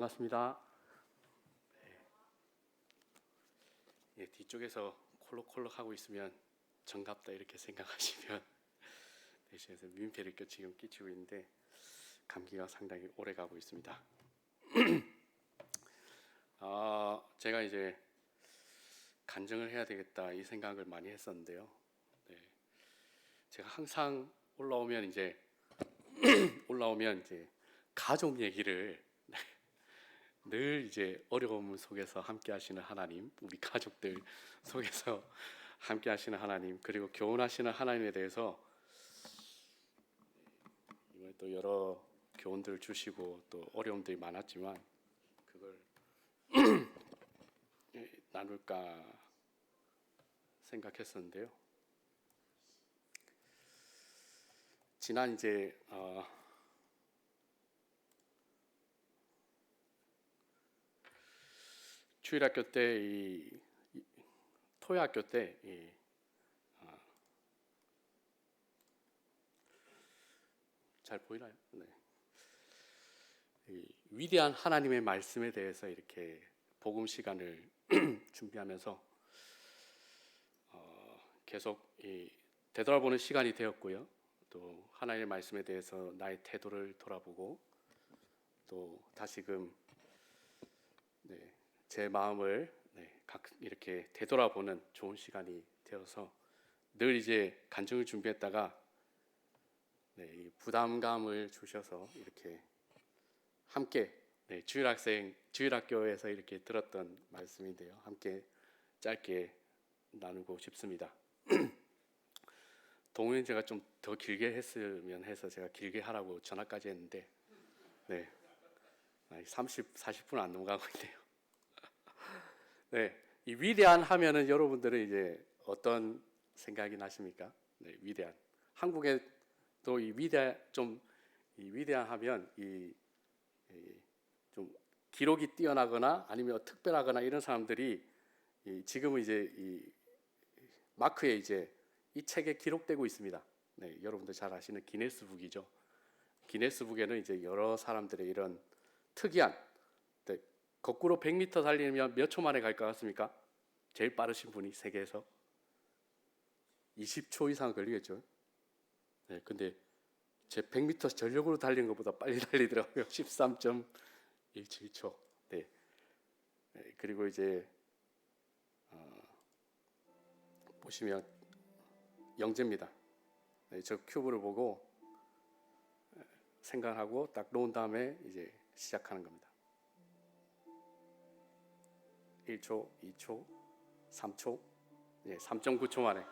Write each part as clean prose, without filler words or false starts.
반갑습니다. 예, 뒤쪽에서 콜록콜록 하고 있으면 정답다 이렇게 생각하시면 대신해서 민폐를 지금 끼치고 있는데 감기가 상당히 오래 가고 있습니다. 제가 이제 간증을 해야 되겠다 이 생각을 많이 했었는데요. 네, 제가 항상 올라오면 이제 가족 얘기를 늘 이제 어려움 속에서 함께 하시는 하나님, 우리 가족들 속에서 함께 하시는 하나님, 그리고 교훈하시는 하나님에 대해서 이번에 또 여러 교훈들을 주시고 또 어려움들이 많았지만 그걸 나눌까 생각했었는데요. 지난 이제 주일학교 때 토요학교 때 잘 보이나요? 네. 위대한 하나님의 말씀에 대해서 이렇게 복음 시간을 준비하면서 계속 되돌아보는 시간이 되었고요. 또 하나님의 말씀에 대해서 나의 태도를 돌아보고 또 다시금 제 마음을 이렇게 되돌아보는 좋은 시간이 되어서 늘 이제 간증을 준비했다가 부담감을 주셔서 이렇게 함께 주일학교에서 이렇게 들었던 말씀인데요. 함께 짧게 나누고 싶습니다. 동훈이 제가 좀 더 길게 했으면 해서 제가 길게 하라고 전화까지 했는데 40분 안 넘어가고 있네요. 이 위대한 하면은 여러분들은 이제 어떤 생각이 나십니까? 위대한. 한국에 또 이 위대한 하면 좀 기록이 뛰어나거나 아니면 특별하거나 이런 사람들이 지금은 이제 이 마크에 이제 이 책에 기록되고 있습니다. 여러분들 잘 아시는 기네스북이죠. 기네스북에는 이제 여러 사람들의 이런 특이한 거꾸로 100m 달리면 몇 초 만에 갈 것 같습니까? 제일 빠르신 분이 세계에서 20초 이상 걸리겠죠. 근데 제 100m 전력으로 달리는 것보다 빨리 달리더라고요. 13.17초. 그리고 이제 보시면 영재입니다. 저 큐브를 보고 생각하고 딱 놓은 다음에 이제 시작하는 겁니다. 1초, 2초, 3초, 3.9초 만에.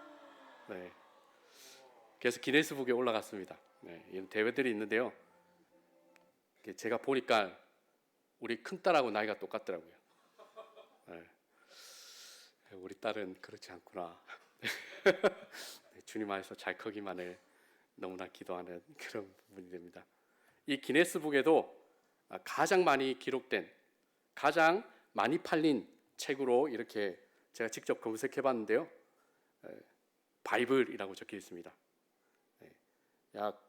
그래서 기네스북에 올라갔습니다. 이런 대회들이 있는데요. 제가 보니까 우리 큰딸하고 나이가 똑같더라고요. 우리 딸은 그렇지 않구나. 주님 안에서 잘 크기만을 너무나 기도하는 그런 부분이 됩니다. 이 기네스북에도 가장 많이 기록된, 가장 많이 팔린 책으로 이렇게 제가 직접 검색해 봤는데요. 바이블이라고 적혀 있습니다. 약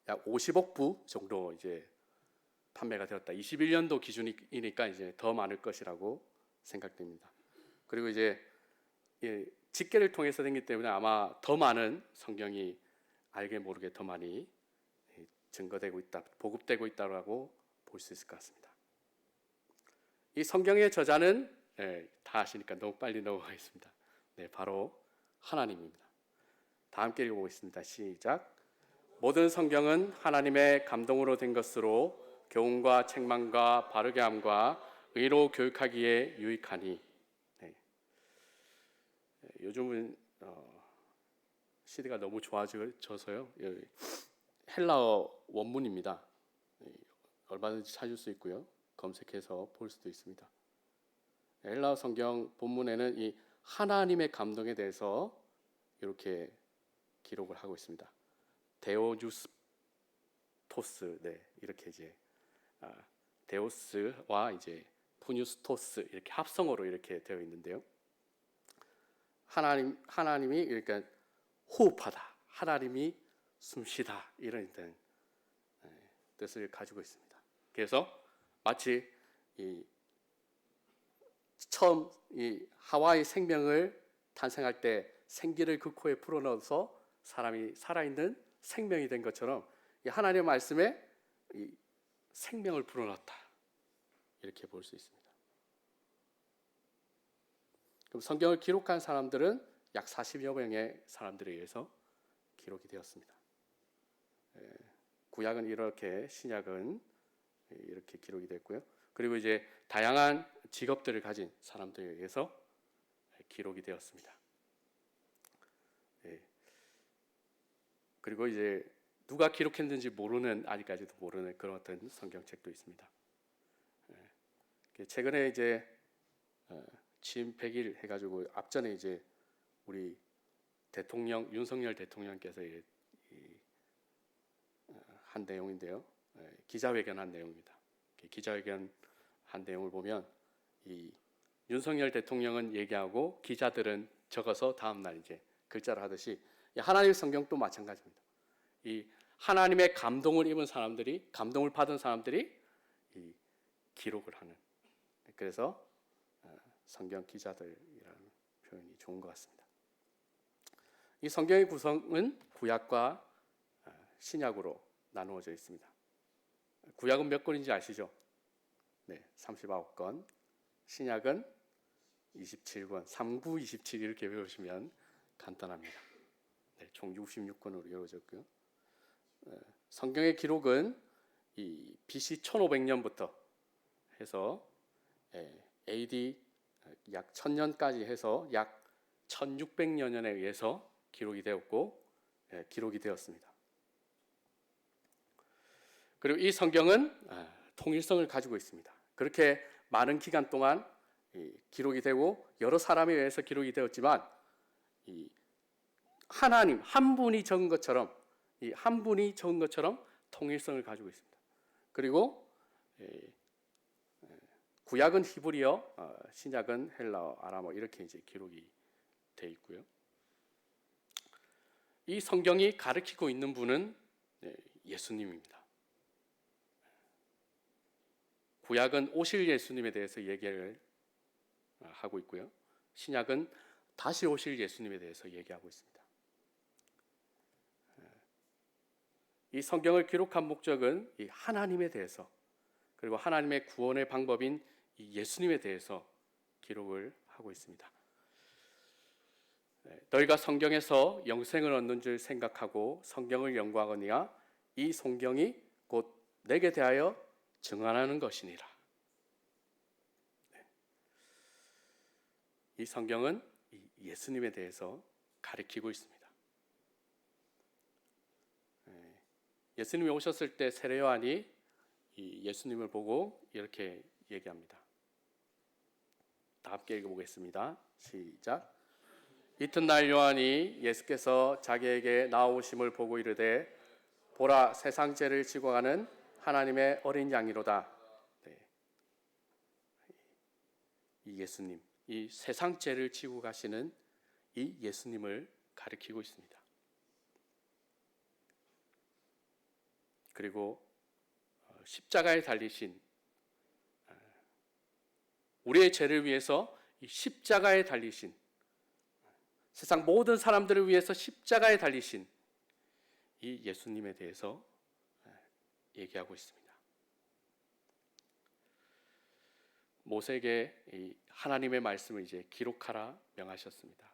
50억 부 정도 이제 판매가 되었다. 21년도 기준이니까 이제 더 많을 것이라고 생각됩니다. 그리고 이제 집계를 통해서 생기기 때문에 아마 더 많은 성경이 알게 모르게 더 많이 증거되고 있다, 보급되고 있다고 볼 수 있을 것 같습니다. 이 성경의 저자는 다 아시니까 너무 빨리 넘어가겠습니다. 바로 하나님입니다. 다 함께 읽어보겠습니다. 시작. 모든 성경은 하나님의 감동으로 된 것으로 교훈과 책망과 바르게 함과 의로 교육하기에 유익하니. 요즘은 시대가 너무 좋아져서요. 헬라어 원문입니다. 얼마든지 찾을 수 있고요. 검색해서 볼 수도 있습니다. 헬라어 성경 본문에는 이 하나님의 감동에 대해서 이렇게 기록을 하고 있습니다. 데오주스토스, 이렇게 이제 데오스와 이제 푸뉴스토스 이렇게 합성어로 이렇게 되어 있는데요. 하나님이 그러니까 호흡하다, 하나님이 숨쉬다 이런 뜻을 가지고 있습니다. 그래서 마치 처음 이 하와의 생명을 탄생할 때 생기를 그 코에 불어넣어서 사람이 살아있는 생명이 된 것처럼 이 하나님의 말씀에 이 생명을 불어넣었다, 이렇게 볼 수 있습니다. 그럼 성경을 기록한 사람들은 약 40여 명의 사람들에 의해서 기록이 되었습니다. 구약은 이렇게, 신약은 이렇게 기록이 됐고요. 그리고 이제 다양한 직업들을 가진 사람들에 의해서 기록이 되었습니다. 그리고 이제 누가 기록했는지 모르는, 아직까지도 모르는 그런 어떤 성경책도 있습니다. 최근에 이제 취임 100일 해가지고 앞전에 이제 우리 대통령 윤석열 대통령께서 한 내용인데요. 기자회견한 내용입니다. 기자회견한 내용을 보면 이 윤석열 대통령은 얘기하고 기자들은 적어서 다음 날 이제 글자로 하듯이 하나님의 성경도 마찬가지입니다. 이 하나님의 감동을 입은 사람들이, 감동을 받은 사람들이 이 기록을 하는, 그래서 성경 기자들이라는 표현이 좋은 것 같습니다. 이 성경의 구성은 구약과 신약으로 나누어져 있습니다. 구약은 몇 권인지 아시죠? 네, 39권. 신약은 27권, 39, 27 이렇게 외우시면 간단합니다. 네, 총 66권으로 이루어졌고요. 성경의 기록은 이 BC 1500년부터 해서 AD 약 1000년까지 해서 약 1600여 년에 의해서 기록이 되었고, 기록이 되었습니다. 그리고 이 성경은 통일성을 가지고 있습니다. 그렇게 많은 기간 동안 기록이 되고 여러 사람에 의해서 기록이 되었지만 이 하나님 한 분이 적은 것처럼, 이 한 분이 적은 것처럼 통일성을 가지고 있습니다. 그리고 구약은 히브리어, 신약은 헬라어, 아람어 이렇게 이제 기록이 돼 있고요. 이 성경이 가르치고 있는 분은 예수님입니다. 구약은 오실 예수님에 대해서 얘기를 하고 있고요. 신약은 다시 오실 예수님에 대해서 얘기하고 있습니다. 이 성경을 기록한 목적은 이 하나님에 대해서, 그리고 하나님의 구원의 방법인 이 예수님에 대해서 기록을 하고 있습니다. 너희가 성경에서 영생을 얻는 줄 생각하고 성경을 연구하거니와 이 성경이 곧 내게 대하여 증언하는 것이니라. 이 성경은 예수님에 대해서 가르치고 있습니다. 예수님이 오셨을 때 세례 요한이 이 예수님을 보고 이렇게 얘기합니다. 다 함께 읽어보겠습니다. 시작. 이튿날 요한이 예수께서 자기에게 나오심을 보고 이르되 보라, 세상 죄를 지고 가는 하나님의 어린 양이로다. 네. 이 예수님, 이 세상 죄를 지고 가시는 이 예수님을 가리키고 있습니다. 그리고 십자가에 달리신, 우리의 죄를 위해서 이 십자가에 달리신, 세상 모든 사람들을 위해서 십자가에 달리신 이 예수님에 대해서 얘기하고 있습니다. 모세에게 이 하나님의 말씀을 이제 기록하라 명하셨습니다.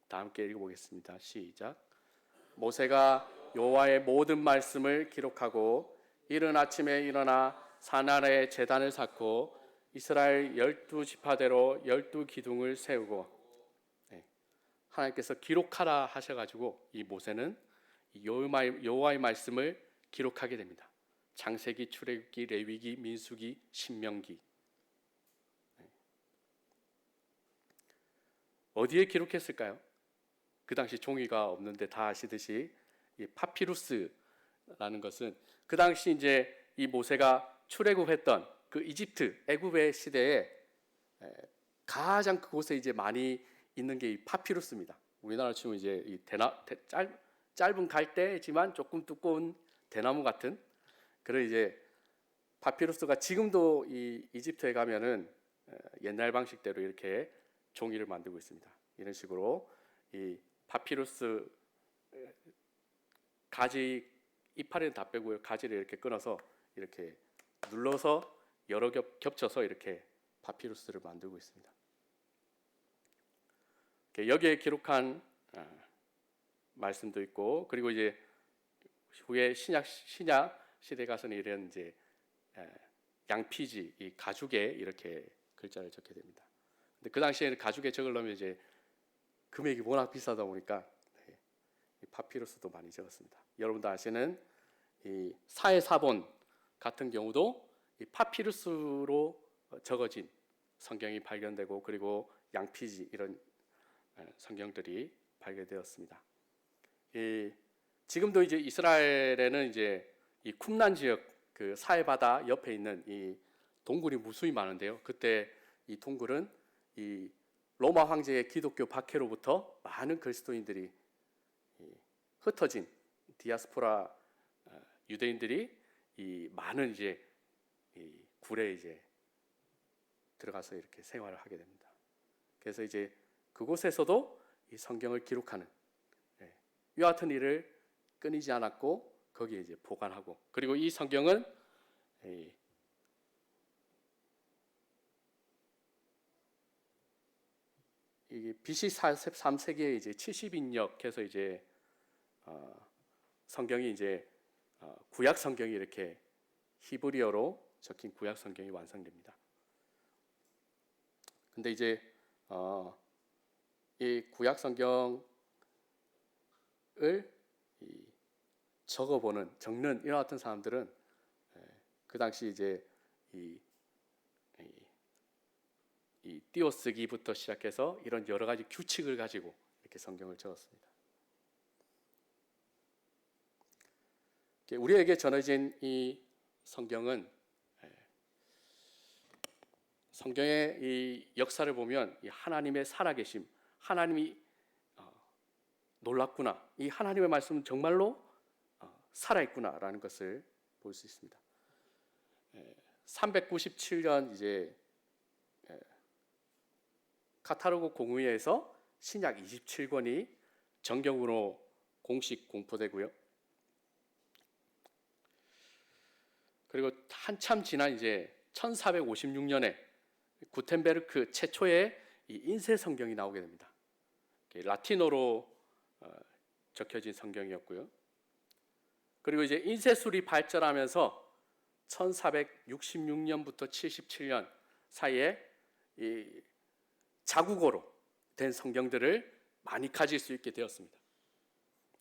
다 함께 읽어보겠습니다. 시작. 모세가 여호와의 모든 말씀을 기록하고 이른 아침에 일어나 산 아래에 제단을 쌓고 이스라엘 12지파대로 12기둥을 세우고, 하나님께서 기록하라 하셔가지고 이 모세는 여호와의 말씀을 기록하게 됩니다. 창세기, 출애굽기, 레위기, 민수기, 신명기. 어디에 기록했을까요? 그 당시 종이가 없는데 다 아시듯이 이 파피루스라는 것은 그 당시 이제 이 모세가 출애굽했던 그 이집트, 애굽의 시대에 가장 그곳에 이제 많이 있는 게 이 파피루스입니다. 우리나라 치면 이제 이 짧은 갈대지만 조금 두꺼운 대나무 같은 그런 이제 파피루스가 지금도 이 이집트에 가면은 옛날 방식대로 이렇게 종이를 만들고 있습니다. 이런 식으로 이 파피루스 가지 이파리는 다 빼고요. 가지를 이렇게 끊어서 이렇게 눌러서 여러 겹쳐서 이렇게 파피루스를 만들고 있습니다. 여기에 기록한 말씀도 있고, 그리고 이제 후에 신약 시대 가서는 이런 이제 양피지, 이 가죽에 이렇게 글자를 적게 됩니다. 근데 그 당시에는 가죽에 적으려면 이제 금액이 워낙 비싸다 보니까 이 파피루스도 많이 적었습니다. 여러분도 아시는 이 사해사본 같은 경우도 이 파피루스로 적어진 성경이 발견되고, 그리고 양피지 이런 성경들이 발견되었습니다. 지금도 이제 이스라엘에는 이제 이 쿰란 지역 그 사해 바다 옆에 있는 이 동굴이 무수히 많은데요. 그때 이 동굴은 이 로마 황제의 기독교 박해로부터 많은 그리스도인들이 흩어진 디아스포라 유대인들이 이 많은 이제 이 굴에 이제 들어가서 이렇게 생활을 하게 됩니다. 그래서 이제 그곳에서도 이 성경을 기록하는 이와 같은 일을 끊이지 않았고, 거기에 이제 보관하고, 그리고 이 성경은 이게 BC 43세기에 이제 70인역해서 이제 성경이 이제 구약 성경이 이렇게 히브리어로 적힌 구약 성경이 완성됩니다. 근데 이제 이 구약 성경을 적는 이와 같은 사람들은 그 당시 이제 이 띄어쓰기부터 시작해서 이런 여러 가지 규칙을 가지고 이렇게 성경을 적었습니다. 우리에게 전해진 이 성경은, 성경의 이 역사를 보면 이 하나님의 살아계심, 하나님이 놀랍구나, 이 하나님의 말씀은 정말로 살아있구나라는 것을 볼 수 있습니다. 397년 이제 카타르고 공의회에서 신약 27권이 정경으로 공식 공포되고요. 그리고 한참 지난 이제 1456년에 구텐베르크 최초의 이 인쇄 성경이 나오게 됩니다. 라틴어로 적혀진 성경이었고요. 그리고 이제 인쇄술이 발전하면서 1466년부터 77년 사이에 이 자국어로 된 성경들을 많이 가질 수 있게 되었습니다.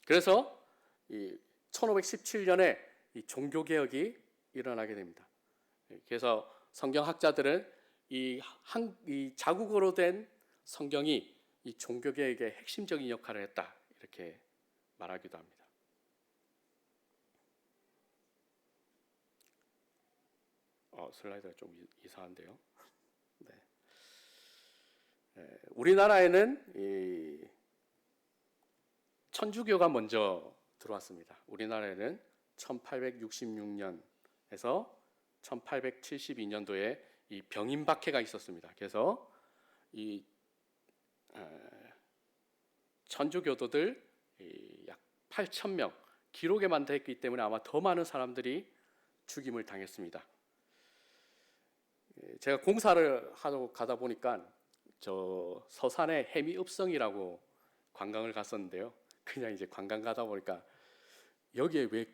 그래서 이 1517년에 이 종교 개혁이 일어나게 됩니다. 그래서 성경학자들은 이 자국어로 된 성경이 이 종교 개혁의 핵심적인 역할을 했다, 이렇게 말하기도 합니다. 슬라이드가 좀 이상한데요. 네. 우리나라에는 이 천주교가 먼저 들어왔습니다. 우리나라에는 1866년에서 1872년도에 이 병인박해가 있었습니다. 그래서 이 천주교도들 약 8,000명 기록에만 됐기 때문에 아마 더 많은 사람들이 죽임을 당했습니다. 제가 공사를 하러 가다 보니까 저 서산에 해미읍성이라고 관광을 갔었는데요. 그냥 이제 관광 가다 보니까 여기에 왜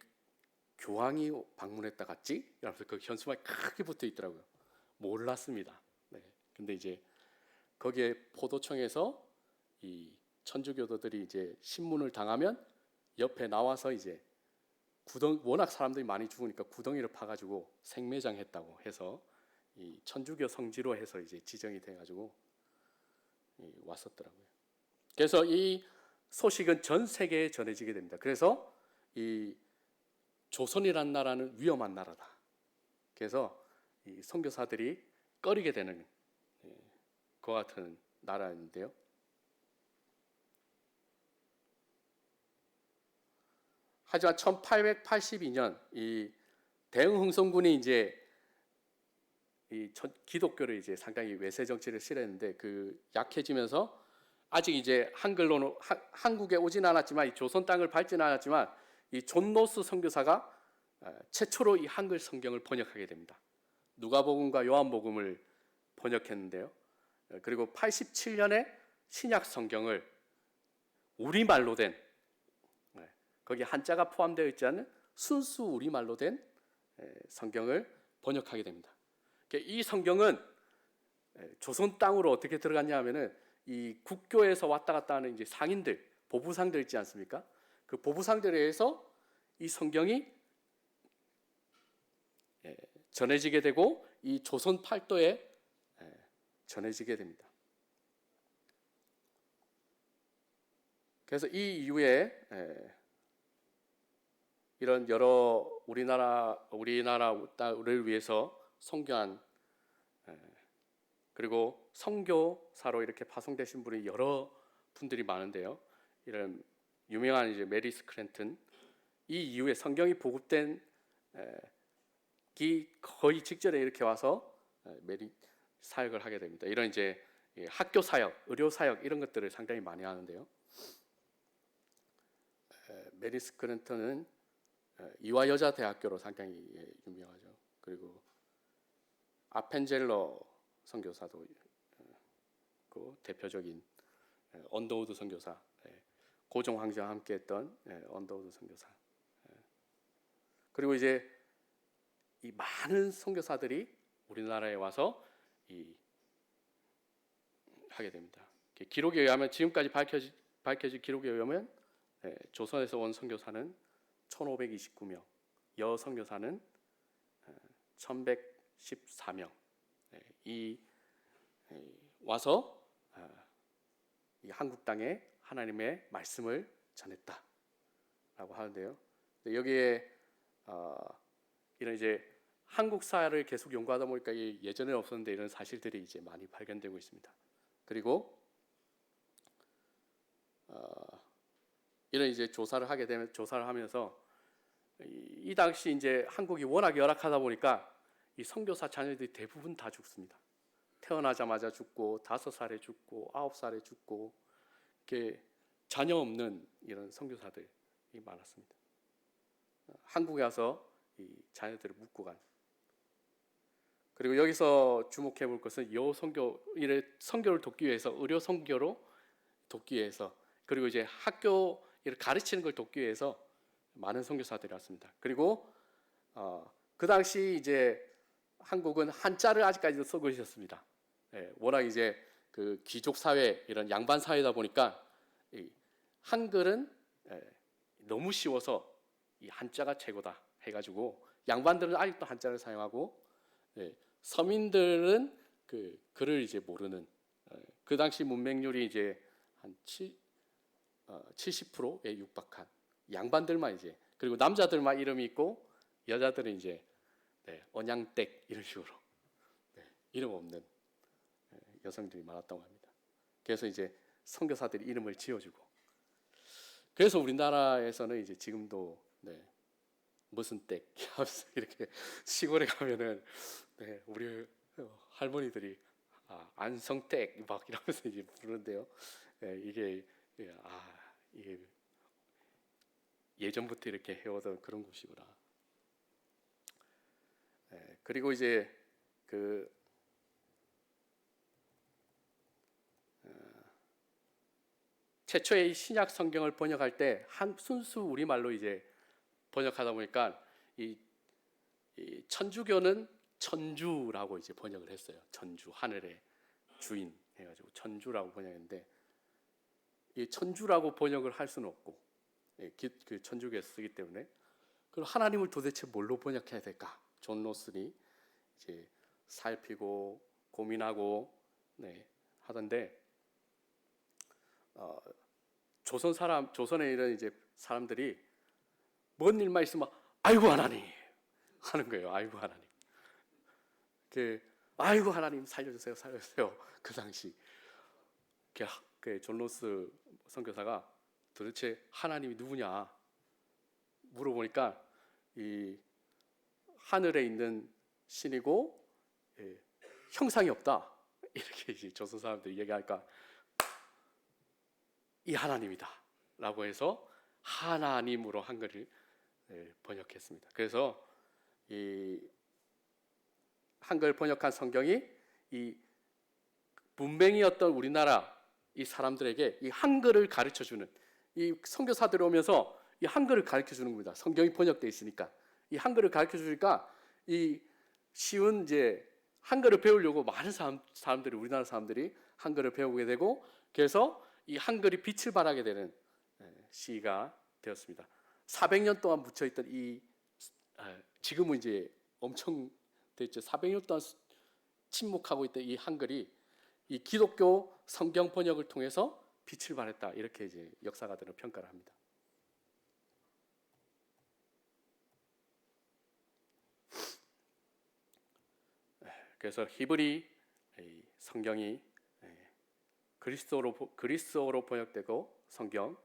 교황이 방문했다 갔지? 이러면서 그 현수막이 크게 붙어 있더라고요. 몰랐습니다. 네. 근데 이제 거기에 포도청에서 이 천주교도들이 이제 신문을 당하면 옆에 나와서 이제 워낙 사람들이 많이 죽으니까 구덩이를 파가지고 생매장했다고 해서 이 천주교 성지로 해서 이제 지정이 돼가지고 왔었더라고요. 그래서 이 소식은 전 세계에 전해지게 됩니다. 그래서 이 조선이라는 나라는 위험한 나라다. 그래서 이 선교사들이 꺼리게 되는 그와 같은 나라인데요. 하지만 1882년 이 대흥흥성군이 이제 기독교를 이제 상당히 외세 정치를 실했는데 그 약해지면서 아직 이제 한글로는 한국에 오진 않았지만 이 조선 땅을 밟지는 않았지만 이 존 노스 선교사가 최초로 이 한글 성경을 번역하게 됩니다. 누가복음과 요한복음을 번역했는데요. 그리고 87년에 신약 성경을 우리말로 된, 거기 한자가 포함되어 있지 않은 순수 우리말로 된 성경을 번역하게 됩니다. 이 성경은 조선 땅으로 어떻게 들어갔냐 하면은 이 국교에서 왔다 갔다 하는 이제 상인들, 보부상들 있지 않습니까? 그 보부상들에 의해서 이 성경이 전해지게 되고 이 조선 팔도에 전해지게 됩니다. 그래서 이 이후에 이런 여러 우리나라를 위해서 선교한 그리고 선교사로 이렇게 파송되신 분이 여러 분들이 많은데요. 이런 유명한 이제 메리 스크랜튼, 이 이후에 성경이 보급된 기 거의 직전에 이렇게 와서 메리 사역을 하게 됩니다. 이런 이제 학교 사역, 의료 사역 이런 것들을 상당히 많이 하는데요. 메리 스크랜턴은 이화여자대학교로 상당히 유명하죠. 그리고 아펜젤러 선교사도 그 대표적인 언더우드 선교사, 고종 황제와 함께했던 언더우드 선교사. 그리고 이제 이 많은 선교사들이 우리나라에 와서 하게 됩니다. 기록에 의하면 지금까지 밝혀진 기록에 의하면 조선에서 온 선교사는 1529명, 여 선교사는 1114명 와서 이 한국 땅에 하나님의 말씀을 전했다라고 하는데요. 여기에 이런 이제 한국사를 계속 연구하다 보니까 예전에 없었는데 이런 사실들이 이제 많이 발견되고 있습니다. 그리고 이런 이제 조사를 하면서 이 당시 이제 한국이 워낙 열악하다 보니까 이 선교사 자녀들이 대부분 다 죽습니다. 태어나자마자 죽고 5살에 죽고 9살에 죽고 이렇게 자녀 없는 이런 선교사들이 많았습니다. 한국에 와서 이 자녀들을 묻고 간. 그리고 여기서 주목해 볼 것은 선교를 돕기 위해서 의료 선교로 돕기 위해서 그리고 이제 학교 가르치는 걸 돕기 위해서 많은 선교사들이 왔습니다. 그리고 그 당시 이제 한국은 한자를 아직까지도 쓰고 있었습니다. 워낙 이제 그 귀족 사회 이런 양반 사회다 보니까 한글은 너무 쉬워서 이 한자가 최고다 해가지고 양반들은 아직도 한자를 사용하고 서민들은 그 글을 이제 모르는 그 당시 문맹률이 이제 한 70%에 육박한 양반들만 이제 그리고 남자들만 이름이 있고 여자들은 이제 언양댁 이런 식으로 이름 없는 여성들이 많았다고 합니다. 그래서 이제 선교사들이 이름을 지어주고 그래서 우리나라에서는 이제 지금도 무슨 댁 이렇게 시골에 가면은 우리 할머니들이 안성댁 막 이러면서 이제 부르는데요. 이게 예전부터 이렇게 해오던 그런 곳이구나. 그리고 이제 그 최초의 신약 성경을 번역할 때 순수 우리말로 이제 번역하다 보니까 이 천주교는 천주라고 이제 번역을 했어요. 천주, 하늘의 주인 해가지고 천주라고 번역했는데 이 천주라고 번역을 할 수는 없고 그 천주교에서 쓰기 때문에 그럼 하나님을 도대체 뭘로 번역해야 될까? 존 노슨이 이제 살피고 고민하고 하던데 조선에 이런 이제 사람들이 뭔 일만 있으면 아이고 하나님 하는 거예요. 아이고 하나님. 아이고 하나님 살려주세요. 그 당시 존 로스 선교사가 도대체 하나님이 누구냐 물어보니까 이 하늘에 있는 신이고 형상이 없다. 이렇게 이제 조선 사람들이 얘기하니까 이 하나님이다라고 해서 하나님으로 한글을 번역했습니다. 그래서 이 한글 번역한 성경이 이 문맹이었던 우리나라 이 사람들에게 이 한글을 가르쳐 주는, 이 선교사들이 오면서 이 한글을 가르쳐 주는 겁니다. 성경이 번역되어 있으니까 이 한글을 가르쳐 주니까 이 쉬운 이제 한글을 배우려고 많은 사람들이, 우리나라 사람들이 한글을 배우게 되고, 그래서 이 한글이 빛을 발하게 되는 시가 되었습니다. 400년 동안 묻혀 있던 이 지금은 이제 엄청 됐죠. 400년 동안 침묵하고 있던 이 한글이 이 기독교 성경 번역을 통해서 빛을 발했다, 이렇게 이제 역사가들은 평가를 합니다. 그래서 히브리 성경이 그리스어로 번역되고 성경,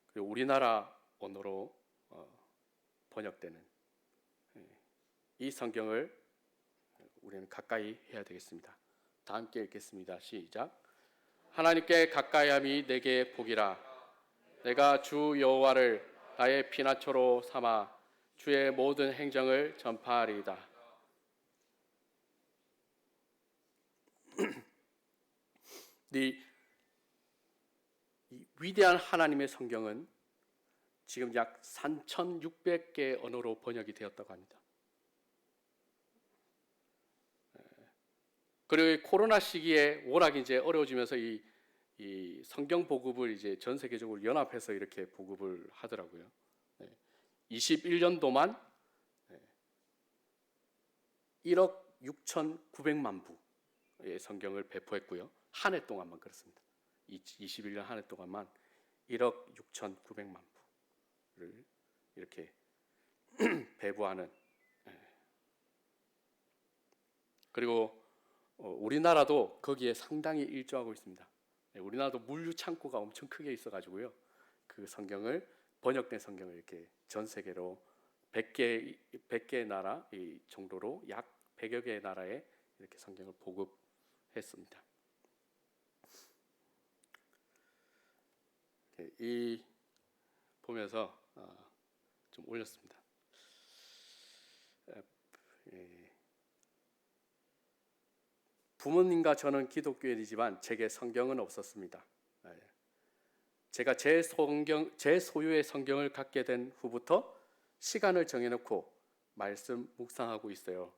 그리고 우리나라 언어로 번역되는 이 성경을 우리는 가까이 해야 되겠습니다. 다 함께 읽겠습니다. 시작. 하나님께 가까이함이 내게 복이라. 내가 주 여호와를 나의 피난처로 삼아 주의 모든 행정을 전파하리이다. 이 위대한 하나님의 성경은 지금 약 3,600개 언어로 번역이 되었다고 합니다. 그리고 코로나 시기에 워낙 이제 어려워지면서 이 성경 보급을 이제 전 세계적으로 연합해서 이렇게 보급을 하더라고요. 21년도만 1억 6,900만 부의 성경을 배포했고요. 한 해 동안만 그렇습니다. 21년 한 해 동안만 1억 6,900만 부를 이렇게 배부하는. 그리고 우리나라도 거기에 상당히 일조하고 있습니다. 우리나라도 물류 창고가 엄청 크게 있어가지고요. 그 성경을, 번역된 성경을 이렇게 전 세계로 100개 나라 이 정도로 약 100여 개의 나라에 이렇게 성경을 보급했습니다. 이 보면서 좀 올렸습니다. 부모님과 저는 기독교인이지만 제게 성경은 없었습니다. 제가 제 소유의 성경을 갖게 된 후부터 시간을 정해놓고 말씀 묵상하고 있어요.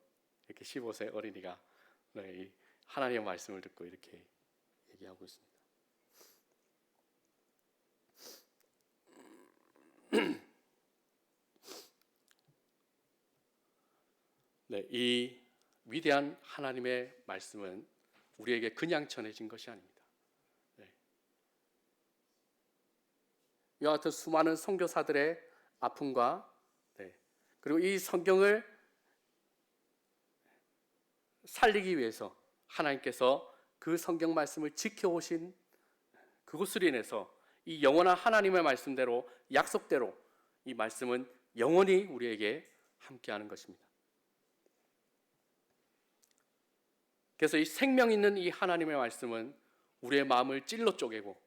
이렇게 15세 어린이가 하나님의 말씀을 듣고 이렇게 얘기하고 있습니다. 네, 이 위대한 하나님의 말씀은 우리에게 그냥 전해진 것이 아닙니다. 이와 같은 수많은 선교사들의 아픔과 그리고 이 성경을 살리기 위해서 하나님께서 그 성경 말씀을 지켜오신 그것으로 인해서 이 영원한 하나님의 말씀대로, 약속대로 이 말씀은 영원히 우리에게 함께하는 것입니다. 그래서 이 생명 있는 이 하나님의 말씀은 우리의 마음을 찔러 쪼개고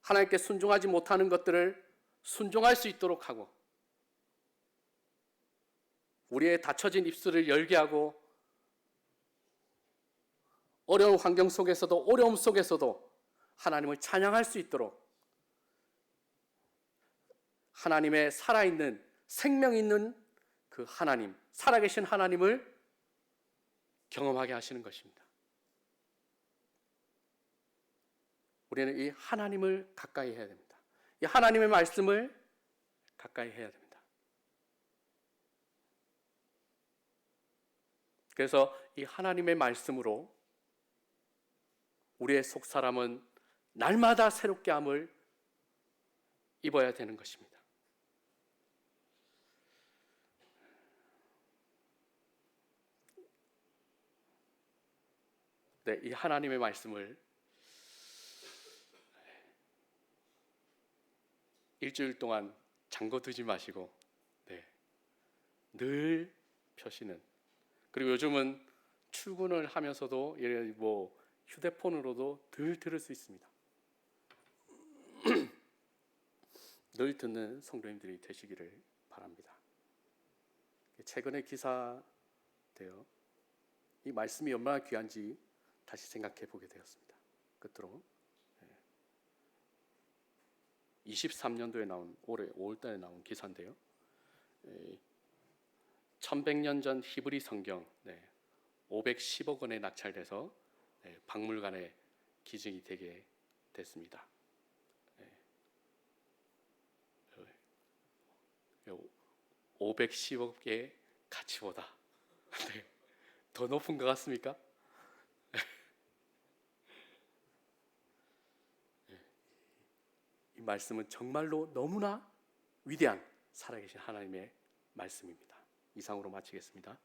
하나님께 순종하지 못하는 것들을 순종할 수 있도록 하고, 우리의 닫혀진 입술을 열게 하고, 어려운 환경 속에서도, 어려움 속에서도 하나님을 찬양할 수 있도록 하나님의 살아있는, 생명 있는 그 하나님, 살아계신 하나님을 경험하게 하시는 것입니다. 우리는 이 하나님을 가까이 해야 됩니다. 이 하나님의 말씀을 가까이 해야 됩니다. 그래서 이 하나님의 말씀으로 우리의 속사람은 날마다 새롭게 함을 입어야 되는 것입니다. 네, 이 하나님의 말씀을 일주일 동안 잠궈두지 마시고 늘 펴시는, 그리고 요즘은 출근을 하면서도 뭐 휴대폰으로도 늘 들을 수 있습니다. 늘 듣는 성도님들이 되시기를 바랍니다. 최근에 기사되어 이 말씀이 얼마나 귀한지 다시 생각해 보게 되었습니다. 끝으로 23년도에 나온 올해 5월달에 나온 기사인데요. 1100년 전 히브리 성경 510억 원에 낙찰돼서 박물관에 기증이 되게 됐습니다. 510억의 가치보다 더 높은 것 같습니까? 이 말씀은 정말로 너무나 위대한 살아계신 하나님의 말씀입니다. 이상으로 마치겠습니다.